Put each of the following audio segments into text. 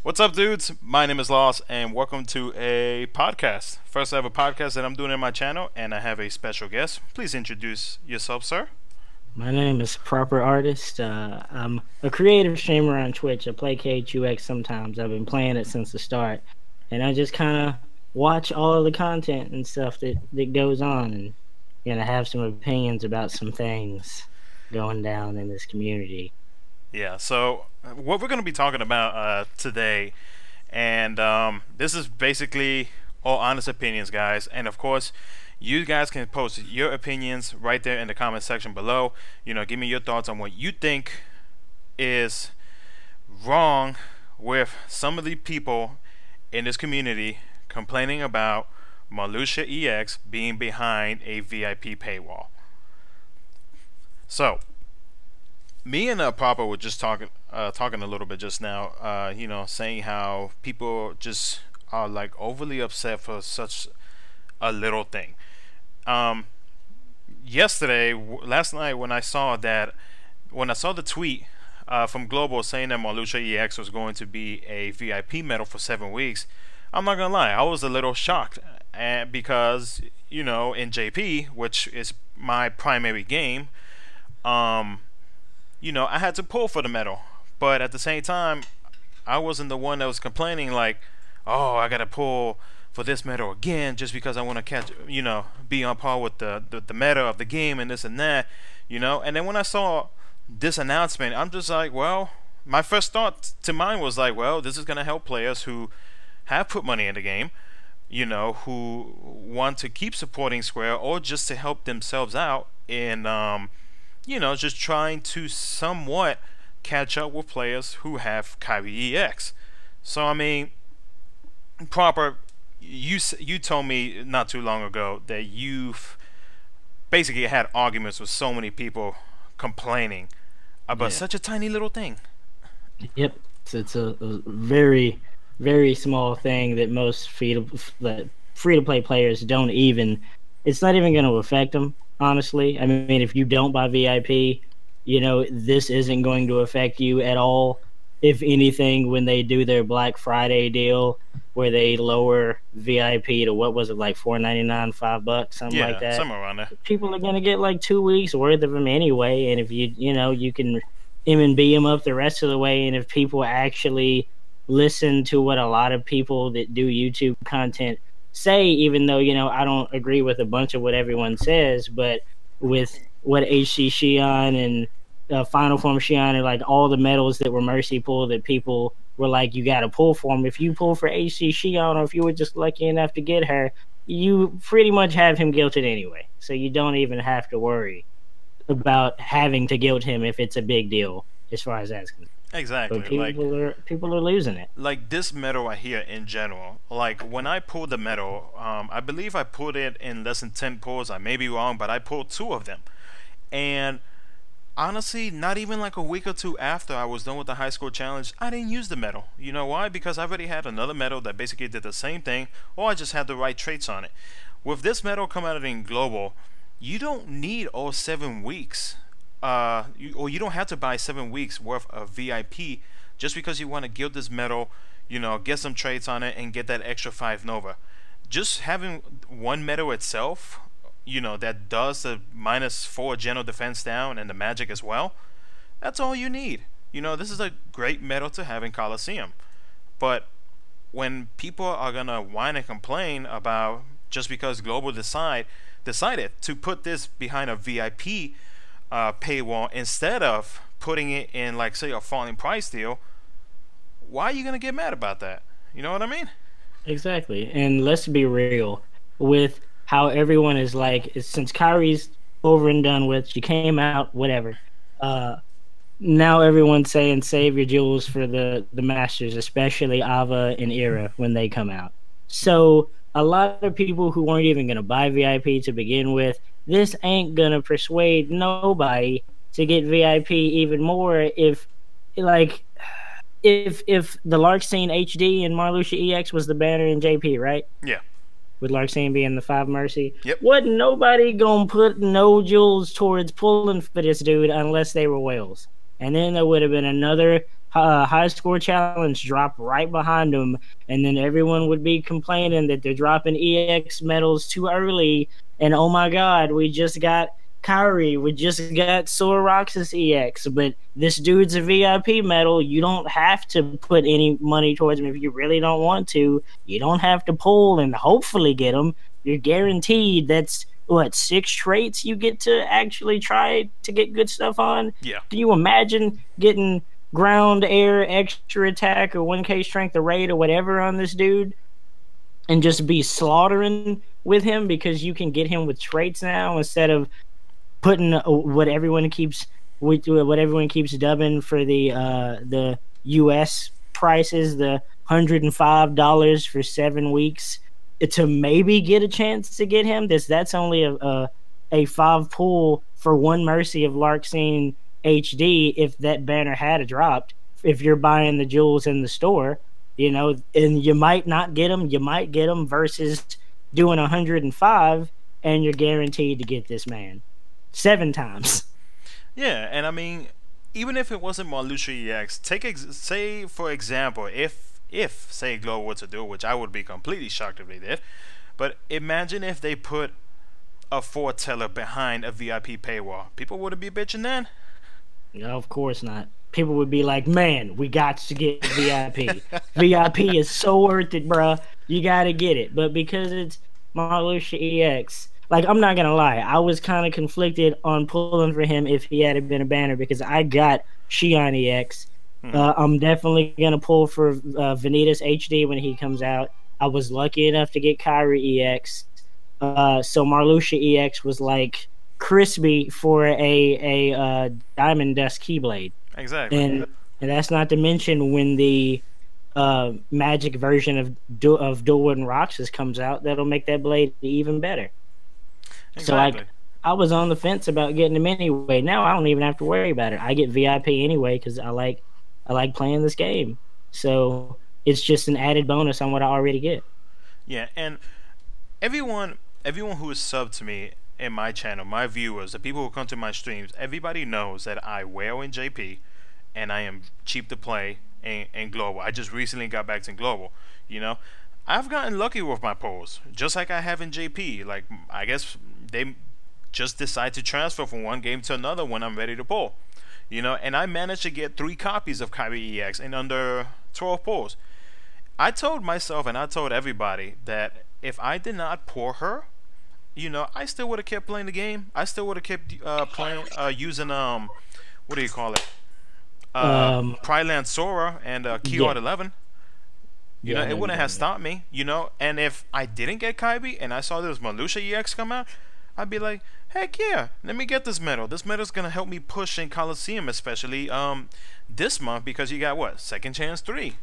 What's up, dudes? My name is Loss, and welcome to a podcast. First ever podcast that I'm doing in my channel, and I have a special guest. Please introduce yourself, sir. My name is ProperArtist. I'm a creative streamer on Twitch. I play KHUx sometimes. I've been playing it since the start. And I just kind of watch all the content and stuff that goes on and have some opinions about some things going down in this community. Yeah, so what we're going to be talking about today, and this is basically all honest opinions, guys. And of course, you guys can post your opinions right there in the comment section below. Give me your thoughts on what you think is wrong with some of the people in this community complaining about Marluxia EX being behind a VIP paywall. So, me and Papa were just talking a little bit just now, saying how people just are like overly upset for such a little thing. Last night when I saw the tweet from Global saying that Marluxia EX was going to be a VIP medal for 7 weeks, I'm not gonna lie, I was a little shocked, and because in JP, which is my primary game, I had to pull for the medal, but at the same time, I wasn't the one that was complaining like, oh, I gotta pull for this meta again just because I want to catch, be on par with the meta of the game and this and that, And then when I saw this announcement, I'm just like, well, my first thought to mind was like, well, this is gonna help players who have put money in the game, who want to keep supporting Square or just to help themselves out in, just trying to somewhat catch up with players who have Kyrie EX. So I mean, Proper, you told me not too long ago that you've basically had arguments with so many people complaining about such a tiny little thing. Yep, it's a very, very small thing that most free to play players don't even. It's not even going to affect them, honestly. I mean, if you don't buy VIP, this isn't going to affect you at all. If anything, when they do their Black Friday deal where they lower VIP to what was it, like $4.99, $5, something like that. Somewhere around there. People are gonna get like 2 weeks worth of them anyway, and if you can M&B them up the rest of the way, and if people actually listen to what a lot of people that do YouTube content say, even though I don't agree with a bunch of what everyone says, but with what HC Shion and Final Form Shion and like all the medals that were Mercy pull that people were like, you got to pull for them. If you pull for HC Shion, or if you were just lucky enough to get her, you pretty much have him guilted anyway. So you don't even have to worry about having to guilt him if it's a big deal as far as that's concerned. Exactly. But people are losing it. Like this medal right here in general. Like when I pulled the medal, I believe I pulled it in less than 10 pulls. I may be wrong, but I pulled 2 of them. And honestly, not even like a week or 2 after I was done with the high score challenge, I didn't use the medal. You know why? Because I already had another medal that basically did the same thing, or I just had the right traits on it. With this medal coming out in Global, you don't need all 7 weeks. You don't have to buy 7 weeks worth of VIP just because you want to gild this medal, get some traits on it and get that extra 5 Nova. Just having one medal itself, that does the -4 general defense down and the magic as well, that's all you need. This is a great medal to have in Coliseum. But when people are gonna whine and complain about just because Global decided to put this behind a VIP paywall instead of putting it in, like, say, a falling price deal, why are you gonna get mad about that? You know what I mean? Exactly. And let's be real with how everyone is like, since Kyrie's over and done with, she came out, whatever. Now everyone's saying save your jewels for the Masters, especially Ava and Era when they come out. So a lot of people who weren't even going to buy VIP to begin with, this ain't going to persuade nobody to get VIP even more if the Larkstein HD and Marluxia EX was the banner in JP, right? Yeah. With Larkstein being the 5 Mercy. Yep. Wasn't nobody gonna put no jewels towards pulling for this dude unless they were whales. And then there would have been another high score challenge drop right behind them, and then everyone would be complaining that they're dropping EX medals too early. And oh my God, we just got Kyrie, we just got Sora Roxas EX, but this dude's a VIP medal. You don't have to put any money towards him if you really don't want to. You don't have to pull and hopefully get him. You're guaranteed. That's what, 6 traits you get to actually try to get good stuff on. Yeah. Can you imagine getting ground, air, extra attack, or 1K strength or raid or whatever on this dude and just be slaughtering with him because you can get him with traits now instead of putting what everyone keeps dubbing for the US prices, the $105 for 7 weeks to maybe get a chance to get him. That's only a 5 pull for 1 Mercy of Larkseen HD if that banner had dropped. If you're buying the jewels in the store, you know, and you might not get them, you might get them versus doing 105 and you're guaranteed to get this man 7 times. Yeah, and I mean, even if it wasn't Marluxia EX, say for example, if say Glow were to do it, which I would be completely shocked if they did, but imagine if they put a foreteller behind a VIP paywall, people wouldn't be bitching then. No, of course not. People would be like, man, we got to get VIP. VIP is so worth it, bruh. You got to get it. But because it's Marluxia EX, like, I'm not going to lie, I was kind of conflicted on pulling for him if he had been a banner because I got Xion EX. I'm definitely going to pull for Vanitas HD when he comes out. I was lucky enough to get Kyrie EX. So Marluxia EX was like crispy for a Diamond Dust Keyblade. Exactly. And that's not to mention when the magic version of Dual Wooden Roxas comes out, that'll make that blade even better. Exactly. So like, I was on the fence about getting him anyway. Now I don't even have to worry about it. I get VIP anyway because I like playing this game. So it's just an added bonus on what I already get. Yeah, and everyone who is subbed to me in my channel, my viewers, the people who come to my streams, everybody knows that I wail in JP and I am cheap to play in Global. I just recently got back to Global, you know. I've gotten lucky with my pulls, just like I have in JP. Like, I guess they just decide to transfer from one game to another when I'm ready to pull, you know. And I managed to get 3 copies of Kyrie EX in under 12 pulls. I told myself and I told everybody that if I did not pull her, you know, I still would have kept playing the game. I still would have kept playing using what do you call it? Pryland Sora and Keyart 11. You know, it wouldn't have stopped me, you know. And if I didn't get Kyrie and I saw this Marluxia EX come out, I'd be like, heck yeah, let me get this medal. This medal's gonna help me push in Coliseum, especially this month, because you got what, Second Chance 3.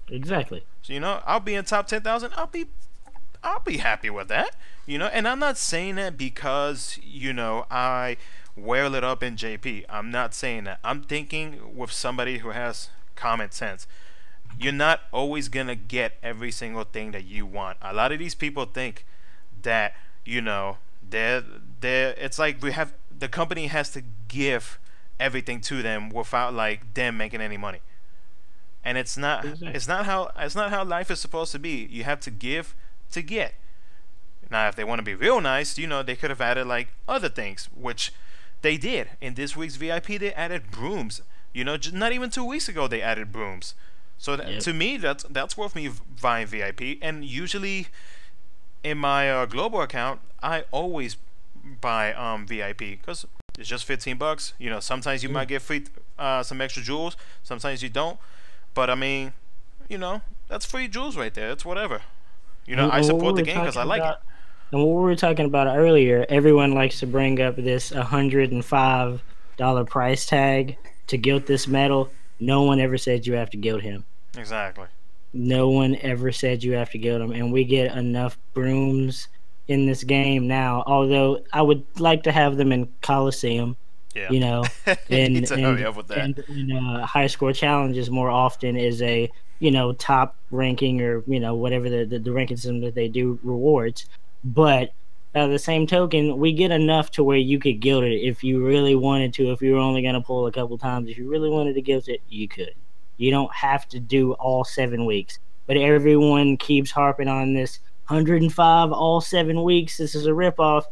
Exactly. So, you know, I'll be in top 10,000. I'll be happy with that, you know. And I'm not saying that because, you know, I wail it up in JP. I'm not saying that. I'm thinking with somebody who has common sense. You're not always gonna get every single thing that you want. A lot of these people think that, you know, it's like the company has to give everything to them without like them making any money. And it's not how life is supposed to be. You have to give to get. Now, if they want to be real nice, you know, they could have added like other things, which they did. In this week's VIP, they added brooms. You know, not even 2 weeks ago they added brooms. So to me, that's worth me buying VIP. And usually, in my global account, I always buy VIP because it's just $15. You know, sometimes you might get free some extra jewels, sometimes you don't. But I mean, you know, that's free jewels right there. It's whatever. You know, I support the game because I like it. And what we were talking about earlier, everyone likes to bring up this $105 price tag to guilt this medal. No one ever said you have to guilt him. Exactly. No one ever said you have to guilt him. And we get enough brooms in this game now, although I would like to have them in Coliseum. Yeah. You know, and hurry up with that. And high score challenges more often is a, you know, top ranking or, you know, whatever the ranking system that they do rewards. But the same token, we get enough to where you could guilt it if you really wanted to. If you were only going to pull a couple times, if you really wanted to guilt it, you could. You don't have to do all 7 weeks. But everyone keeps harping on this 105 all 7 weeks. This is a ripoff.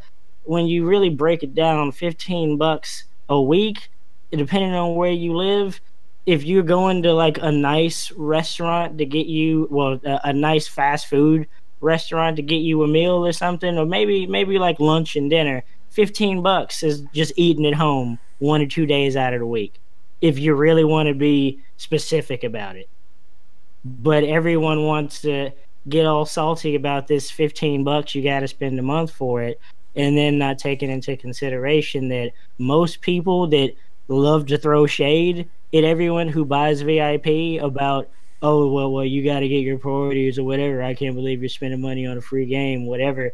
When you really break it down, $15 a week, depending on where you live, if you're going to like a nice restaurant to get you, well, a nice fast food restaurant to get you a meal or something, or maybe like lunch and dinner, $15 is just eating at home 1 or 2 days out of the week, if you really want to be specific about it. But everyone wants to get all salty about this $15 you got to spend a month for it, and then not taking into consideration that most people that love to throw shade at everyone who buys VIP about, oh, well, you got to get your priorities or whatever. I can't believe you're spending money on a free game, whatever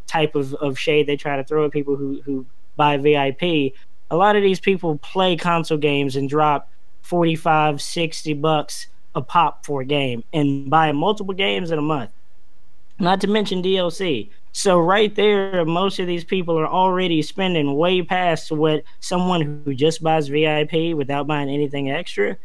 type of shade they try to throw at people who buy VIP. A lot of these people play console games and drop $45, $60 a pop for a game and buy multiple games in a month, not to mention DLC. So right there, most of these people are already spending way past what someone who just buys VIP without buying anything extra,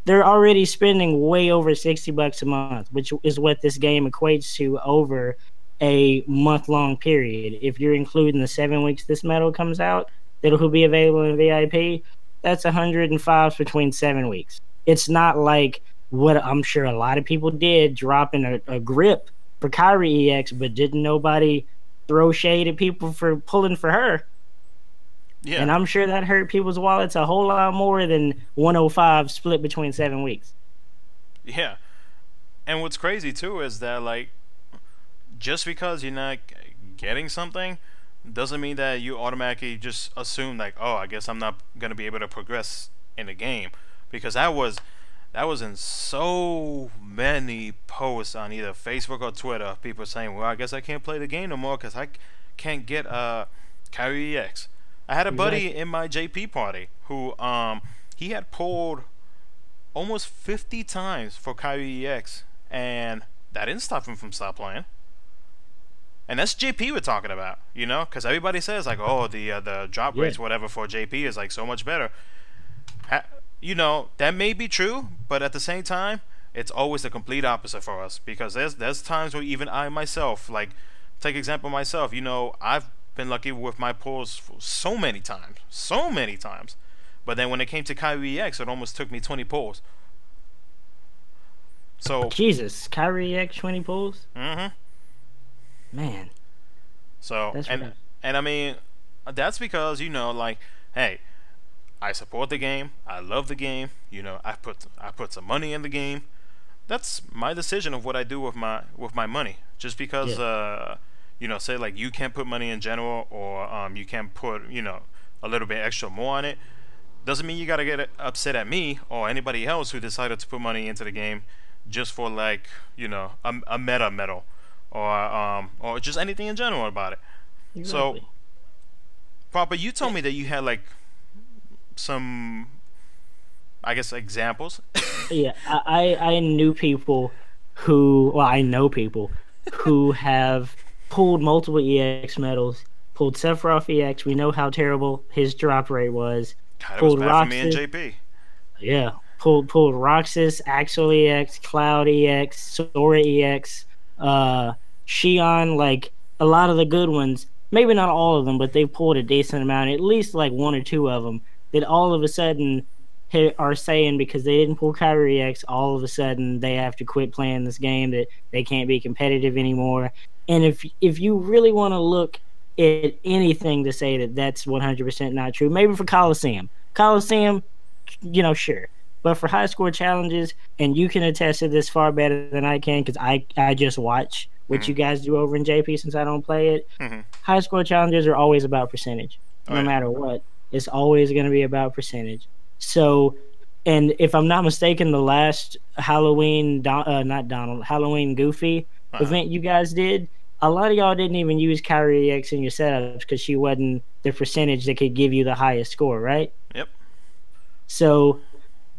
they're already spending way over $60 a month, which is what this game equates to over a month-long period. If you're including the 7 weeks this medal comes out, that'll be available in VIP, that's 105 between 7 weeks. It's not like what I'm sure a lot of people did, dropping a grip for Kyrie EX, but didn't nobody throw shade at people for pulling for her. Yeah. And I'm sure that hurt people's wallets a whole lot more than 105 split between 7 weeks. Yeah. And what's crazy too is that, like, just because you're not getting something doesn't mean that you automatically just assume like, oh, I guess I'm not going to be able to progress in the game, because that was in so many posts on either Facebook or Twitter, people saying, well, I guess I can't play the game no more because I can't get Kyrie EX. I had a buddy in my JP party who he had pulled almost 50 times for Kyrie EX, and that didn't stop him from stop playing. And that's JP we're talking about, you know, because everybody says like, oh, the drop rates whatever for JP is like so much better. You know, that may be true, but at the same time, it's always the complete opposite for us, because there's times where even I myself, like, take example myself, you know, I've been lucky with my pulls for so many times, but then when it came to Kyrie EX, it almost took me 20 pulls. So Jesus, Kyrie EX 20 pulls? Mm-hmm. Man. So and I mean, that's because, you know, like, hey, I support the game. I love the game. You know, I put some money in the game. That's my decision of what I do with my money. Just because you know, say like you can't put money in general, or you can't put, you know, a little bit extra more on it, doesn't mean you gotta get upset at me or anybody else who decided to put money into the game just for, like, you know, a meta medal or just anything in general about it. Exactly. So, Papa, you told me that you had like some, I guess, examples. Yeah, I knew people who, well, I know people who have pulled multiple EX medals, pulled Sephiroth EX. We know how terrible his drop rate was. God, it was bad Roxas, for me and JP. Yeah, pulled Roxas, Axel EX, Cloud EX, Sora EX, Xion, like a lot of the good ones. Maybe not all of them, but they pulled a decent amount, at least like 1 or 2 of them, that all of a sudden are saying because they didn't pull Kyrie EX, all of a sudden they have to quit playing this game, that they can't be competitive anymore. And if you really want to look at anything to say that that's 100% not true, maybe for Coliseum, you know, sure. But for high score challenges, and you can attest to this far better than I can because I just watch what you guys do over in JP since I don't play it. High score challenges are always about percentage. No matter what. It's always going to be about percentage. So, and if I'm not mistaken, the last Halloween, Halloween Goofy event you guys did, a lot of y'all didn't even use Kyrie EX in your setups because she wasn't the percentage that could give you the highest score, right? Yep. So,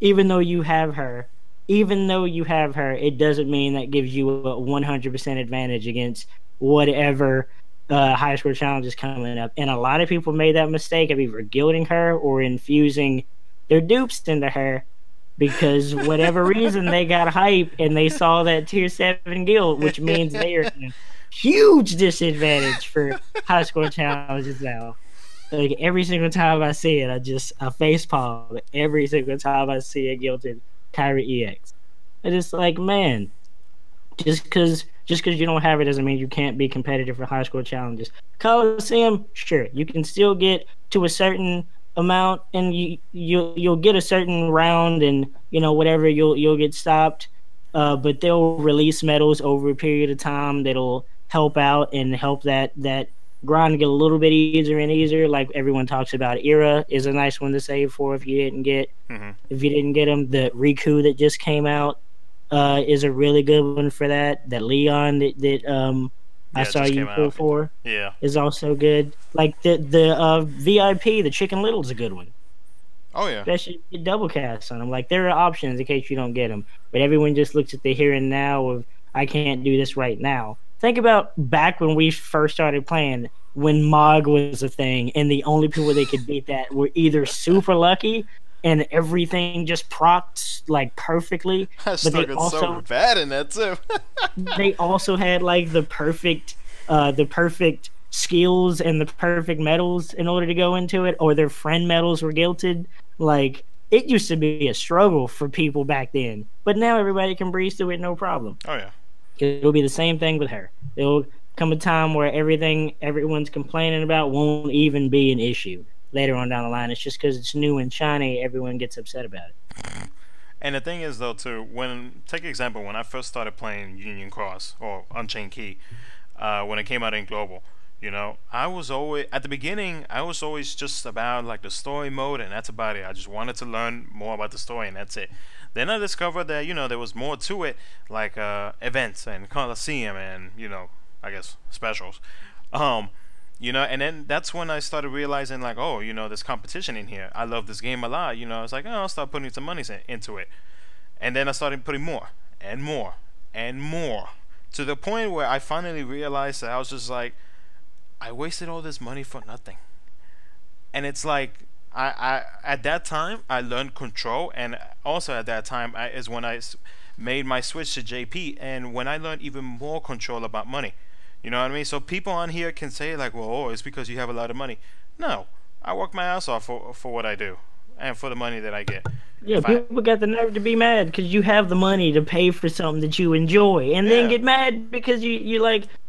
even though you have her, it doesn't mean that gives you a 100% advantage against whatever high score challenge is coming up. And a lot of people made that mistake of either guilting her or infusing their dupes into her because whatever reason they got hype and they saw that tier 7 guild, which means they are in a huge disadvantage for high score challenges now. Like every single time I see it, I face palm every single time I see a guilted Kyrie EX. And it's like, man, just because you don't have it doesn't mean you can't be competitive for high score challenges. Coliseum, sure, you can still get to a certain amount, and you'll get a certain round, and whatever you'll get stopped. But they'll release medals over a period of time that'll help out and help that grind get a little bit easier and easier. Like everyone talks about, Era is a nice one to save for if you didn't get them. The Riku that just came out is a really good one for that. That Leon that I saw you pull for is also good. Like the VIP, the Chicken Little's a good one. Oh yeah, especially get double cast on them. Like there are options in case you don't get them, but everyone just looks at the here and now of I can't do this right now. Think about back when we first started playing, when Mog was a thing, and the only people that could beat that were either super lucky and everything just procced like perfectly. I struggled so bad in that too. They also had like the perfect skills and the perfect medals in order to go into it, or their friend medals were guilted. Like it used to be a struggle for people back then, but now everybody can breeze through it no problem. Oh yeah. It'll be the same thing with her. It'll come a time where everything everyone's complaining about won't even be an issue later on down the line. It's just because it's new and shiny, everyone gets upset about it. And the thing is, though, too, take example, when I first started playing Union Cross or Unchained Key, when it came out in Global, I was always, at the beginning, I was always just about like the story mode, and that's about it. I just wanted to learn more about the story, and that's it. Then I discovered that, there was more to it, like events and Coliseum and, I guess specials. And then that's when I started realizing, like, oh, there's competition in here. I love this game a lot. I was like, oh, I'll start putting some money into it. And then I started putting more and more and more, to the point where I finally realized that I was just like, I wasted all this money for nothing. And it's like, I at that time I learned control, and also at that time is when I made my switch to JP, and when I learned even more control about money. You know what I mean? So people on here can say like, well, it's because you have a lot of money. No, I work my ass off for what I do and for the money that I get. Yeah, people got the nerve to be mad because you have the money to pay for something that you enjoy, and then get mad because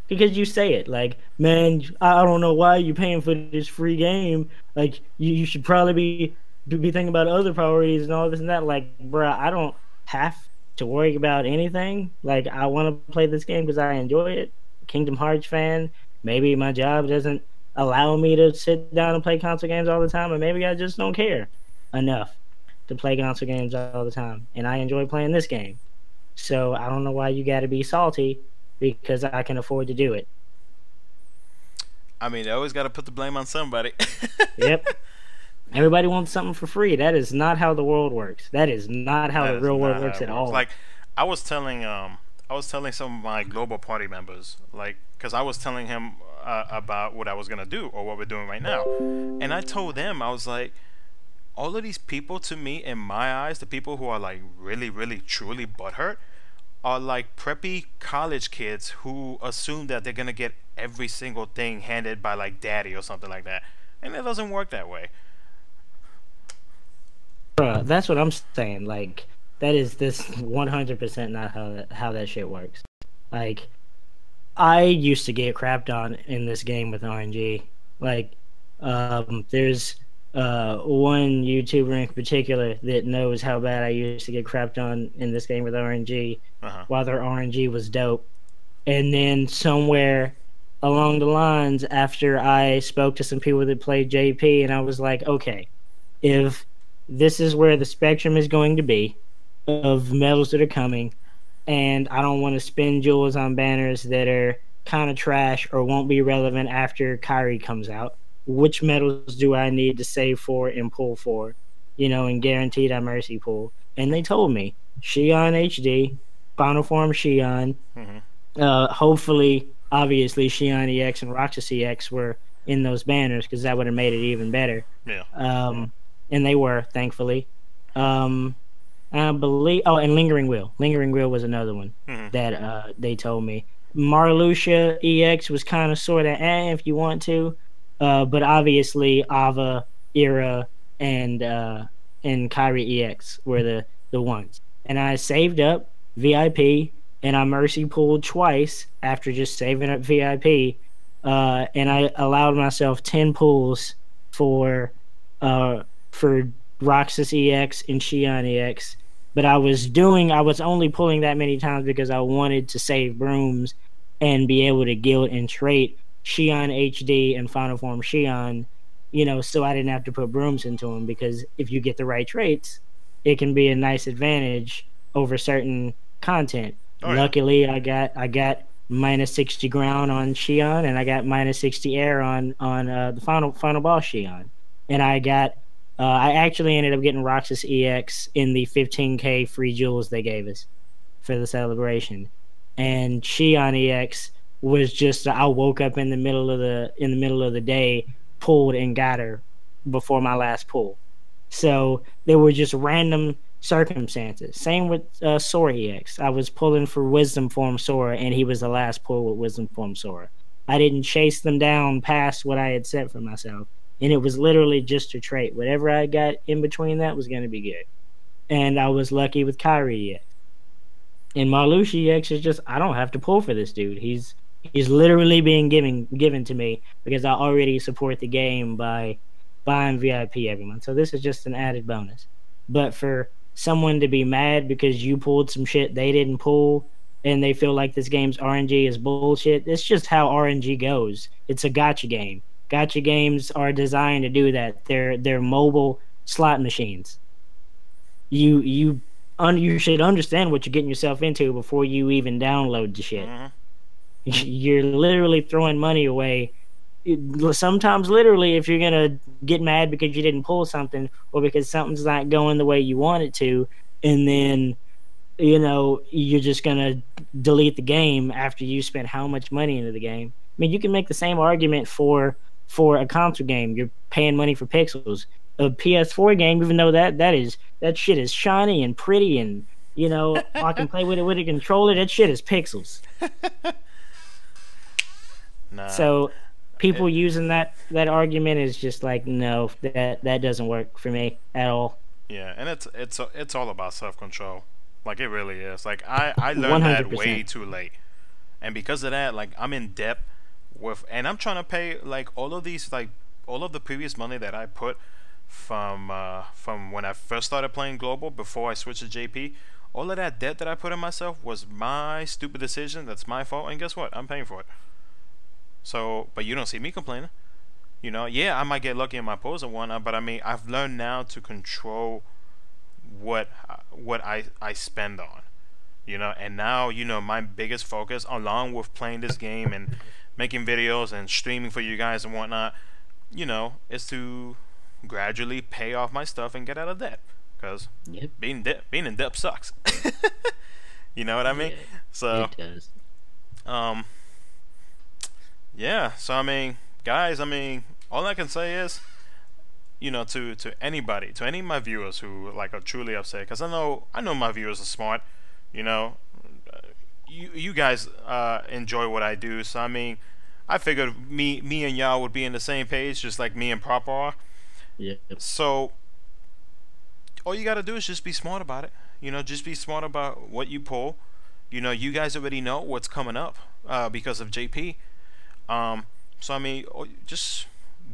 because you say it like, man, I don't know why you paying for this free game. Like you should probably be thinking about other priorities and all this and that. Like, bruh, I don't have to worry about anything. Like, I want to play this game because I enjoy it. Kingdom Hearts fan. Maybe my job doesn't allow me to sit down and play console games all the time, and maybe I just don't care enough to play console games all the time, and I enjoy playing this game. So I don't know why you got to be salty because I can afford to do it. I mean, they always got to put the blame on somebody. Yep. Everybody wants something for free. That is not how the world works. That is not how the real world works at all. Like, I was telling some of my global party members, like, because I was telling him about what I was gonna do or what we're doing right now, and I told them, I was like, all of these people, to me, in my eyes, the people who are like really, really, truly butthurt, are like preppy college kids who assume that they're gonna get every single thing handed by like daddy or something like that, and it doesn't work that way. Bruh, that's what I'm saying. Like, that is this 100% not how that shit works. Like, I used to get crapped on in this game with RNG. Like, there's one YouTuber in particular that knows how bad I used to get crapped on in this game with RNG, while their RNG was dope. And then somewhere along the lines, after I spoke to some people that played JP, and I was like, okay, if this is where the spectrum is going to be of medals that are coming, and I don't want to spend jewels on banners that are kind of trash or won't be relevant after Kyrie comes out, which medals do I need to save for and pull for, and guarantee that mercy pull? And they told me Xion HD, Final Form Xion, hopefully, obviously, Xion EX and Roxas EX were in those banners because that would have made it even better. Yeah. And they were, thankfully. I believe. Oh, and Lingering Will. Lingering Will was another one Hmm. that they told me. Marluxia EX was kind of sort of if you want to, but obviously Ava, Era, and Kyrie EX were the ones. And I saved up VIP, and I mercy pulled twice after just saving up VIP, and I allowed myself 10 pulls for uh for Roxas EX and Xion EX, but I was only pulling that many times because I wanted to save brooms and be able to guild and trait Xion HD and Final Form Xion, so I didn't have to put brooms into them, because if you get the right traits, it can be a nice advantage over certain content. Oh yeah. Luckily, I got -60 ground on Xion, and I got -60 air on the final boss Xion, and I actually ended up getting Roxas EX in the 15K free jewels they gave us for the celebration. And Xion EX was just I woke up in the middle of the day, pulled and got her before my last pull. So they were just random circumstances. Same with Sora EX. I was pulling for Wisdom Form Sora, and he was the last pull with Wisdom Form Sora. I didn't chase them down past what I had set for myself, and it was literally just a trait. Whatever I got in between that was going to be good. And I was lucky with Kyrie EX. And Marluxia EX is just I don't have to pull for this dude. He's literally being given to me because I already support the game by buying VIP every month. So this is just an added bonus. But for someone to be mad because you pulled some shit they didn't pull, and they feel like this game's RNG is bullshit, it's just how RNG goes. It's a gotcha game. Gotcha games are designed to do that. They're mobile slot machines. You should understand what you're getting yourself into before you even download the shit. Hmm. You're literally throwing money away. Sometimes, literally, if you're gonna get mad because you didn't pull something, or because something's not going the way you want it to, and then you're just gonna delete the game after you spent how much money into the game. I mean, you can make the same argument for a console game. You're paying money for pixels. A PS4 game, even though that shit is shiny and pretty, and I can play with it with a controller, that shit is pixels. Nah. So It, people using that argument is just like, no, that doesn't work for me at all. yeah, and it's all about self control. Like it really is. Like I learned that way 100%. too late, and because of that, like I'm in debt with, and I'm trying to pay like all of these, like all of the previous money that I put from when I first started playing global before I switched to JP. All of that debt that I put on myself was my stupid decision. That's my fault, and guess what? I'm paying for it. So, but you don't see me complaining. Yeah, I might get lucky in my pose and whatnot, but I mean, I've learned now to control what I spend on. And now my biggest focus, along with playing this game and making videos and streaming for you guys and whatnot, is to gradually pay off my stuff and get out of debt. Because Yep. being in debt sucks. You know what I mean? Yeah, So, it does. um, yeah. So I mean, guys, I mean, all I can say is, to anybody, to any of my viewers who like are truly upset, because I know my viewers are smart. You know, you guys enjoy what I do, so I mean, I figured me and y'all would be in the same page, just like me and Proper are. Yep. So all you gotta do is just be smart about it. Just be smart about what you pull. You guys already know what's coming up because of JP. So I mean, just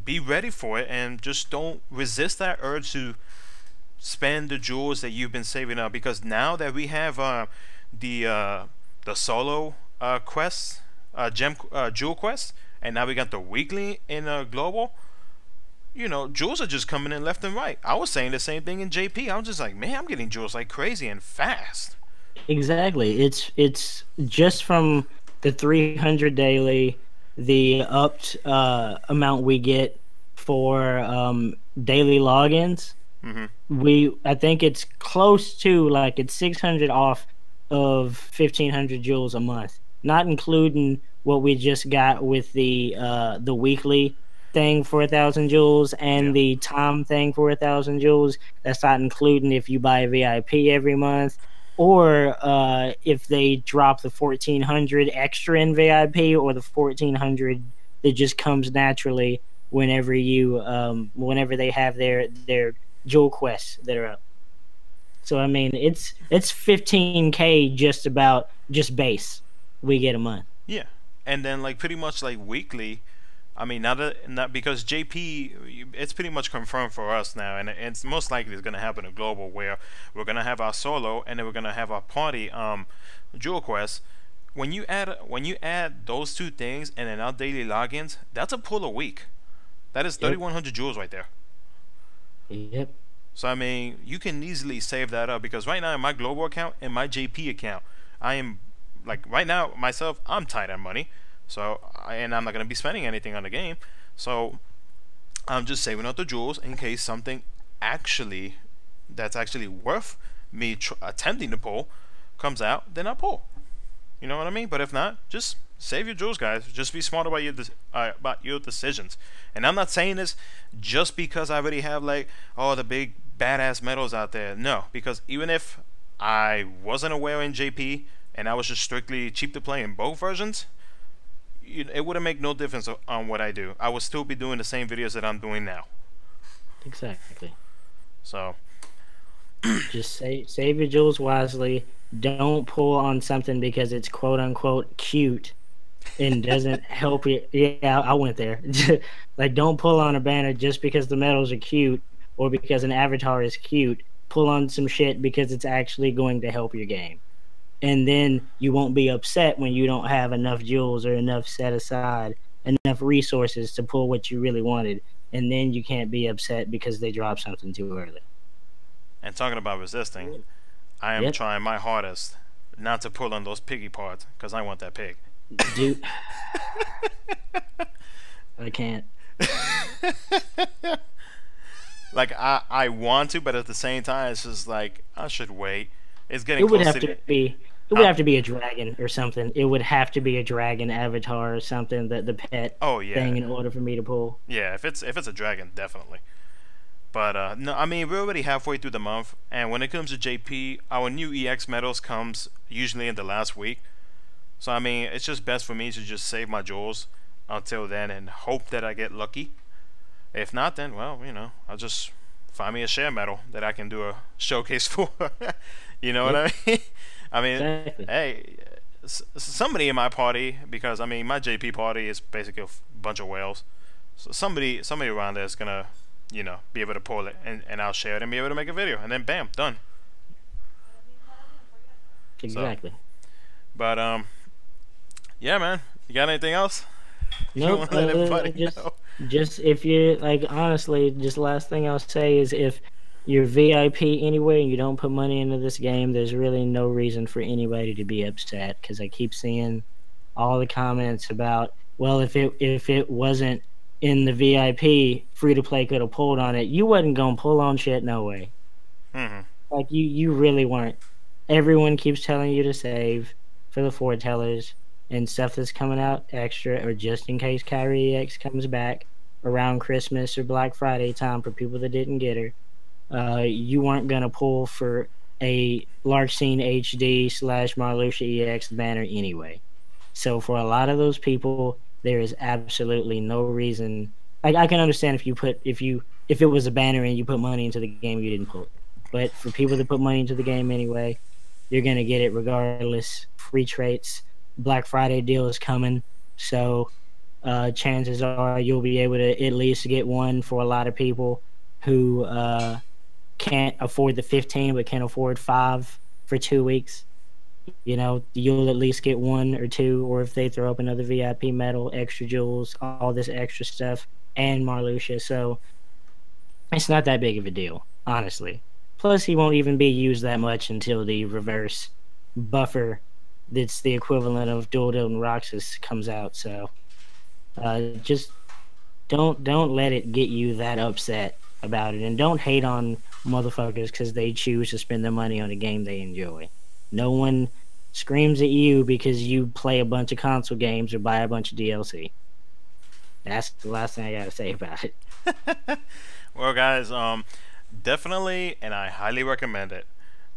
be ready for it, and just don't resist that urge to spend the jewels that you've been saving up. Because now that we have the solo quests, jewel quests, and now we got the weekly in global. Jewels are just coming in left and right. I was saying the same thing in JP. I was just like, man, I'm getting jewels like crazy and fast. Exactly. It's just from the 300 daily, the upped amount we get for daily logins. I think it's close to, like, it's 600 off of 1,500 jewels a month, not including what we just got with the weekly thing for 1,000 joules Yeah. and the time thing for 1,000 joules. That's not including if you buy a VIP every month, or if they drop the 1,400 extra in VIP, or the 1,400 that just comes naturally whenever you whenever they have their jewel quests that are up. So I mean, it's 15K just base we get a month. Yeah. And then like pretty much like weekly. I mean, not because JP, it's pretty much confirmed for us now, and it's most likely it's gonna happen in global where we're gonna have our solo, and then we're gonna have our party jewel quest. When you add those two things and then our daily logins, that's a pull a week. That is Yep. 3,100 jewels right there. Yep. So I mean, you can easily save that up because right now in my global account and my JP account, I am like right now myself, I'm tight on money. So and I'm not gonna be spending anything on the game. So I'm just saving up the jewels in case something actually that's actually worth me attempting to pull comes out. Then I pull. You know what I mean? But if not, just save your jewels, guys. Just be smart about your decisions. And I'm not saying this just because I already have like the big badass medals out there. No, because even if I wasn't aware in JP and I was just strictly cheap to play in both versions, it wouldn't make no difference on what I do. I would still be doing the same videos that I'm doing now. Exactly. So Just save your jewels wisely. Don't pull on something because it's quote unquote cute and doesn't help you. Yeah, I went there. Like, don't pull on a banner just because the medals are cute or because an avatar is cute. Pull on some shit because it's actually going to help your game. And then you won't be upset when you don't have enough jewels or enough set aside, enough resources to pull what you really wanted. And then you can't be upset because they dropped something too early. and talking about resisting, I am Yep. trying my hardest not to pull on those piggy parts because I want that pig. Dude, I can't. Like I want to, but at the same time, it's just like I should wait. It's getting It would close have to to be. It would have to be a dragon or something. It would have to be a dragon avatar or something, that the pet oh yeah, thing, in order for me to pull. yeah. If it's a dragon, definitely. But no, I mean we're already halfway through the month, and when it comes to JP, our new EX medals comes usually in the last week. So I mean, it's just best for me to just save my jewels until then and hope that I get lucky. If not, then well, I'll just find me a share medal that I can do a showcase for. You know what I mean? I mean, Exactly. hey, somebody in my party, because I mean my JP party is basically a bunch of whales. So somebody around there is gonna, be able to pull it, and I'll share it and be able to make a video, and then bam, done. Exactly. But yeah, man. You got anything else? You Nope. want to let everybody know? Just if you like, honestly, just last thing I'll say is, if you're VIP anyway and you don't put money into this game, there's really no reason for anybody to be upset, because I keep seeing all the comments about, well, if it wasn't in the VIP, free to play could have pulled on it. You wasn't gonna pull on shit, no way. Mm-hmm. Like, you really weren't. Everyone keeps telling you to save for the foretellers and stuff that's coming out extra, or just in case Kyrie X comes back around Christmas or Black Friday time for people that didn't get her. You weren't gonna pull for a Lark Scene HD / Marluxia EX banner anyway. So for a lot of those people, there is absolutely no reason. Like, I can understand if it was a banner and you put money into the game, you didn't pull it. But for people that put money into the game anyway, you're gonna get it regardless. Free traits. Black Friday deal is coming, so chances are you'll be able to at least get one for a lot of people who can't afford the 15 but can afford 5 for 2 weeks. You'll at least get 1 or 2, or if they throw up another VIP medal, extra jewels, all this extra stuff, and Marluxia. So it's not that big of a deal, honestly. Plus, he won't even be used that much until the reverse buffer that's the equivalent of Dual and Roxas comes out. So just don't let it get you that upset about it, and don't hate on motherfuckers because they choose to spend their money on a game they enjoy. No one screams at you because you play a bunch of console games or buy a bunch of DLC. That's the last thing I gotta say about it. Well, guys, definitely, and I highly recommend it.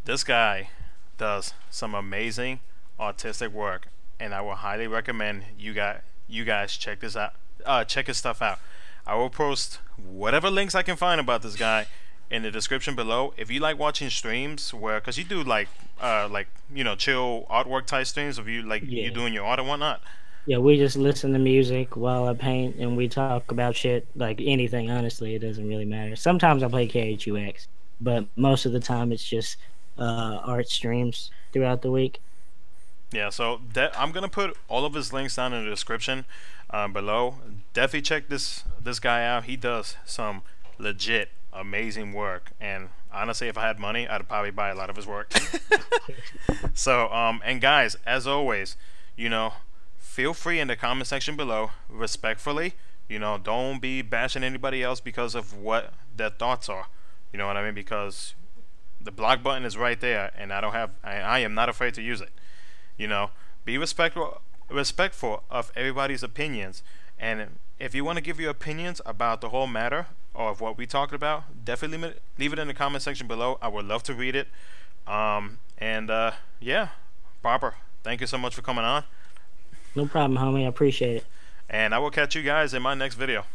This guy does some amazing artistic work, and I will highly recommend you guys check this out. Check his stuff out. I will post whatever links I can find about this guy in the description below. If you like watching streams where, cause you do like chill artwork type streams of you like you Yeah. doing your art and whatnot. Yeah, we just listen to music while I paint, and we talk about shit, like anything. Honestly, it doesn't really matter. Sometimes I play KHUx, but most of the time it's just art streams throughout the week. Yeah, so I'm gonna put all of his links down in the description below. Definitely check this guy out. He does some legit amazing work, and honestly, if I had money, I'd probably buy a lot of his work. So, and guys, as always, you know, feel free in the comment section below, respectfully. Don't be bashing anybody else because of what their thoughts are. You know what I mean? Because the block button is right there, and I am not afraid to use it. Be respectful of everybody's opinions, and if you want to give your opinions about the whole matter or of what we talked about, definitely leave it in the comment section below. I would love to read it. Yeah, Barbara, thank you so much for coming on, No problem, homie. I appreciate it. and I will catch you guys in my next video.